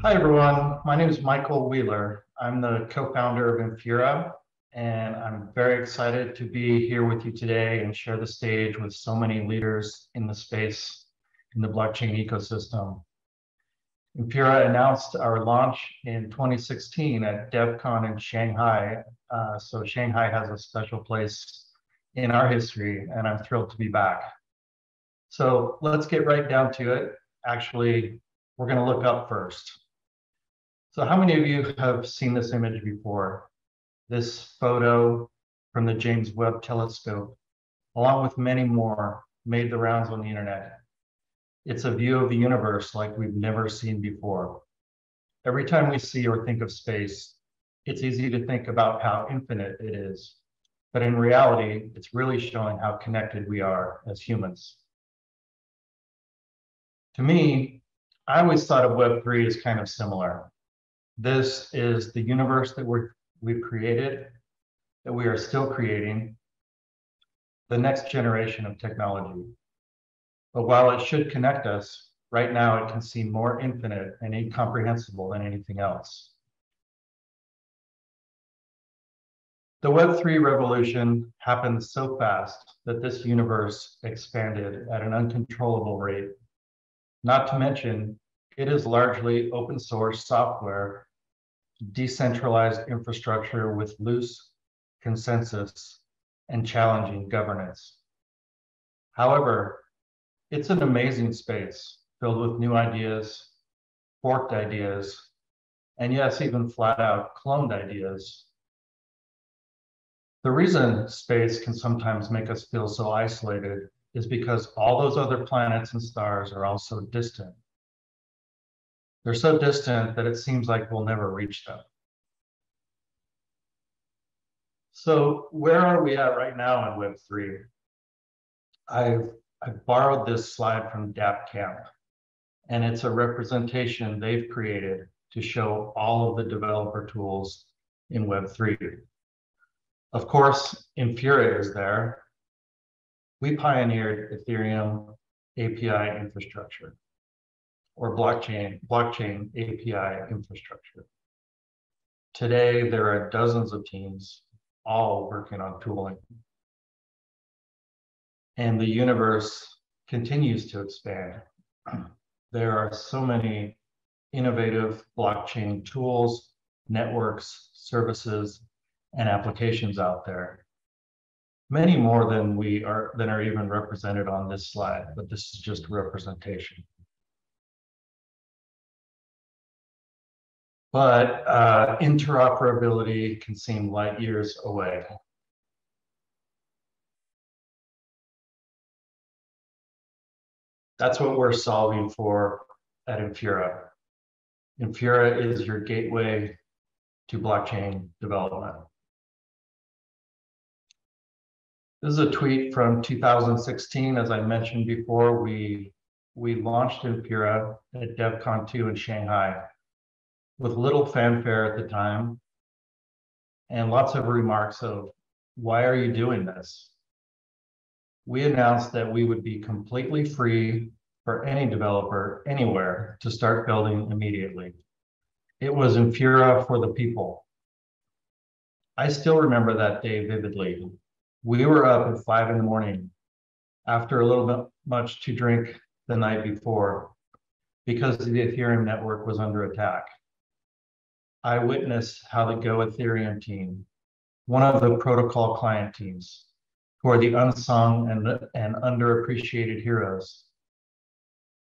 Hi, everyone. My name is Michael Wuehler. I'm the co-founder of Infura, and I'm very excited to be here with you today and share the stage with so many leaders in the space in the blockchain ecosystem. Infura announced our launch in 2016 at DevCon in Shanghai. So Shanghai has a special place in our history, and I'm thrilled to be back. So let's get right down to it. Actually, we're going to look up first. So how many of you have seen this image before? This photo from the James Webb Telescope, along with many more, made the rounds on the internet. It's a view of the universe like we've never seen before. Every time we see or think of space, it's easy to think about how infinite it is. But in reality, it's really showing how connected we are as humans. To me, I always thought of Web3 as kind of similar. This is the universe that we've created, that we are still creating, the next generation of technology. But while it should connect us, right now it can seem more infinite and incomprehensible than anything else. The Web3 revolution happened so fast that this universe expanded at an uncontrollable rate. Not to mention, it is largely open source software, decentralized infrastructure with loose consensus and challenging governance. However, it's an amazing space filled with new ideas, forked ideas, and yes, even flat out cloned ideas. The reason space can sometimes make us feel so isolated is because all those other planets and stars are all so distant. They're so distant that it seems like we'll never reach them. So where are we at right now in Web3? I've borrowed this slide from DAppCamp, and it's a representation they've created to show all of the developer tools in Web3. Of course, Infura is there. We pioneered Ethereum API infrastructure, or blockchain API infrastructure. Today, there are dozens of teams all working on tooling. And the universe continues to expand. There are so many innovative blockchain tools, networks, services, and applications out there. Many more than are even represented on this slide, but this is just representation. But interoperability can seem light years away. That's what we're solving for at Infura. Infura is your gateway to blockchain development. This is a tweet from 2016. As I mentioned before, we launched Infura at DevCon 2 in Shanghai with little fanfare at the time and lots of remarks of, why are you doing this? We announced that we would be completely free for any developer anywhere to start building immediately. It was Infura for the people. I still remember that day vividly. We were up at 5 in the morning after a little bit much to drink the night before because the Ethereum network was under attack. I witnessed how the Go Ethereum team, one of the protocol client teams, who are the unsung and underappreciated heroes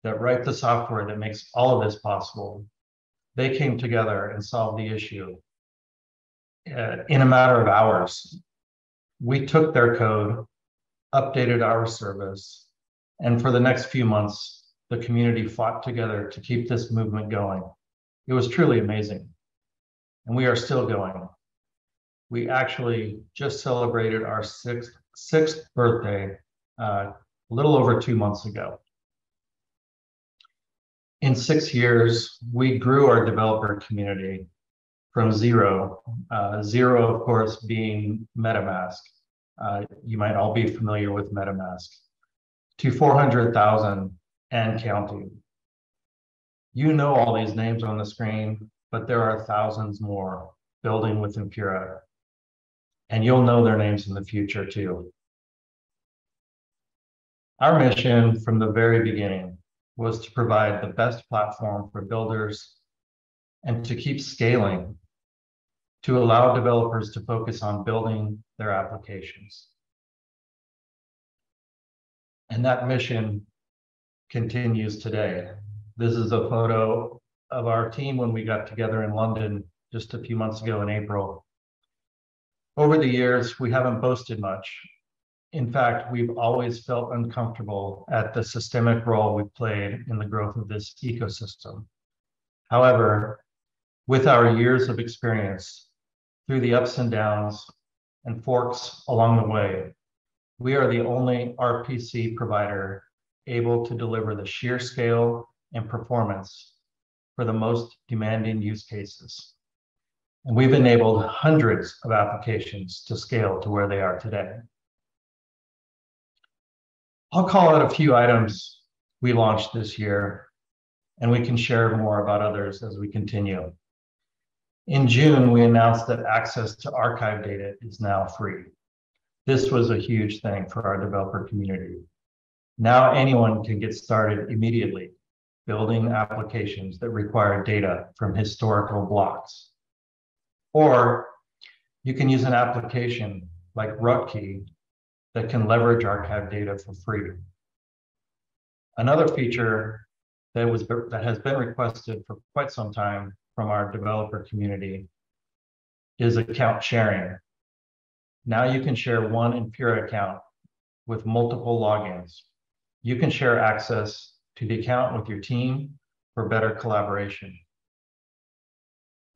that write the software that makes all of this possible, they came together and solved the issue in a matter of hours. We took their code, updated our service, and for the next few months, the community fought together to keep this movement going. It was truly amazing. And we are still going. We actually just celebrated our sixth birthday a little over 2 months ago. In 6 years, we grew our developer community from zero of course being MetaMask. You might all be familiar with MetaMask, to 400,000 and counting. You know all these names on the screen, but there are thousands more building with Infura, and you'll know their names in the future too. Our mission from the very beginning was to provide the best platform for builders and to keep scaling, to allow developers to focus on building their applications. And that mission continues today. This is a photo of our team when we got together in London just a few months ago in April. Over the years, we haven't boasted much. In fact, we've always felt uncomfortable at the systemic role we've played in the growth of this ecosystem. However, with our years of experience, through the ups and downs and forks along the way, we are the only RPC provider able to deliver the sheer scale and performance for the most demanding use cases. And we've enabled hundreds of applications to scale to where they are today. I'll call out a few items we launched this year, and we can share more about others as we continue. In June, we announced that access to archive data is now free. This was a huge thing for our developer community. Now anyone can get started immediately building applications that require data from historical blocks. Or you can use an application like Rutkey that can leverage archive data for free. Another feature that has been requested for quite some time from our developer community is account sharing. Now you can share one Infura account with multiple logins. You can share access to the account with your team for better collaboration.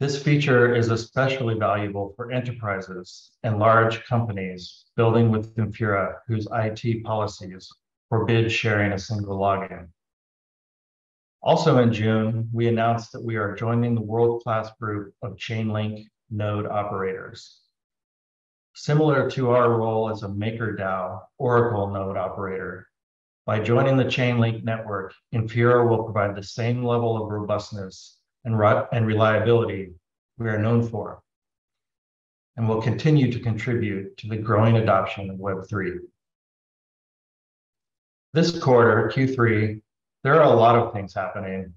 This feature is especially valuable for enterprises and large companies building with Infura whose IT policies forbid sharing a single login. Also in June, we announced that we are joining the world-class group of Chainlink node operators. Similar to our role as a MakerDAO Oracle node operator, by joining the Chainlink network, Infura will provide the same level of robustness and reliability we are known for, and will continue to contribute to the growing adoption of Web3. This quarter, Q3, there are a lot of things happening.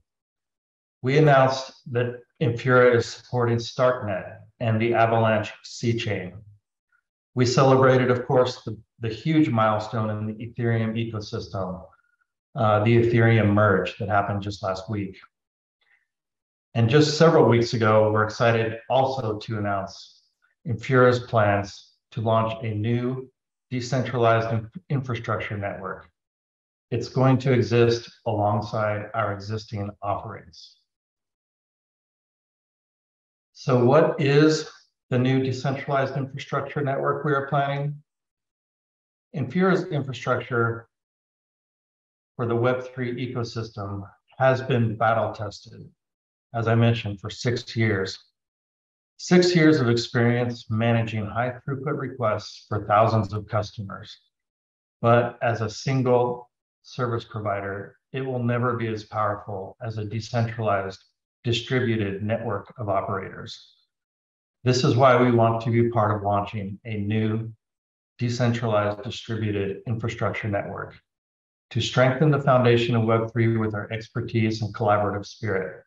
We announced that Infura is supporting StarkNet and the Avalanche C-chain. We celebrated, of course, the huge milestone in the Ethereum ecosystem, the Ethereum merge that happened just last week. And just several weeks ago, we're excited also to announce Infura's plans to launch a new decentralized infrastructure network. It's going to exist alongside our existing offerings. So what is the new decentralized infrastructure network we are planning? Infura's infrastructure for the Web3 ecosystem has been battle tested, as I mentioned, for 6 years. 6 years of experience managing high throughput requests for thousands of customers. But as a single service provider, it will never be as powerful as a decentralized, distributed network of operators. This is why we want to be part of launching a new decentralized distributed infrastructure network to strengthen the foundation of Web3 with our expertise and collaborative spirit.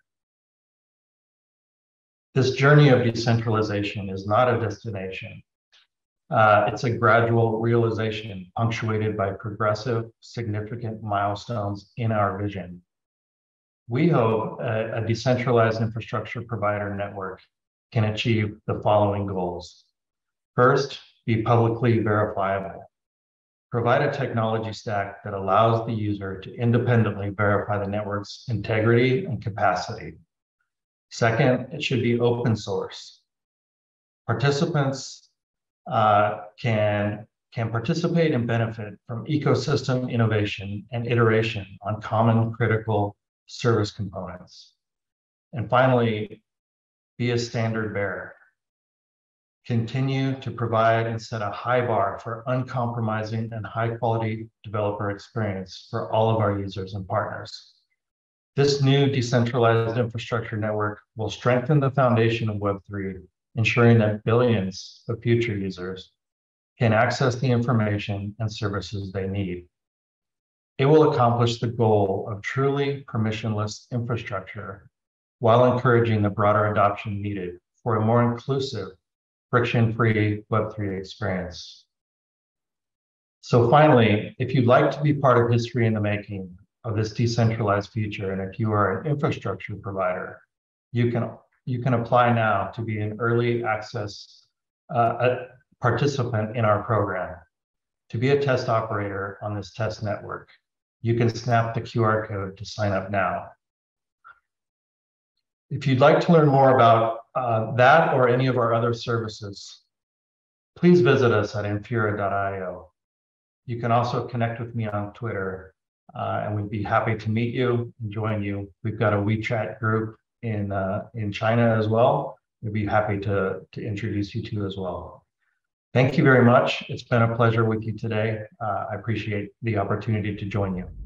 This journey of decentralization is not a destination. It's a gradual realization punctuated by progressive, significant milestones in our vision. We hope a decentralized infrastructure provider network can achieve the following goals. First, be publicly verifiable. Provide a technology stack that allows the user to independently verify the network's integrity and capacity. Second, it should be open source. Participants can participate and benefit from ecosystem innovation and iteration on common critical service components. And finally, be a standard bearer. Continue to provide and set a high bar for uncompromising and high quality developer experience for all of our users and partners. This new decentralized infrastructure network will strengthen the foundation of Web3, ensuring that billions of future users can access the information and services they need. It will accomplish the goal of truly permissionless infrastructure while encouraging the broader adoption needed for a more inclusive, friction-free Web3 experience. So finally, if you'd like to be part of history in the making of this decentralized future, and if you are an infrastructure provider, you can apply now to be an early access participant in our program. To be a test operator on this test network, you can snap the QR code to sign up now. If you'd like to learn more about that or any of our other services, please visit us at infura.io. You can also connect with me on Twitter, and we'd be happy to meet you and join you. We've got a WeChat group in China as well. We'd be happy to introduce you to as well. Thank you very much. It's been a pleasure with you today. I appreciate the opportunity to join you.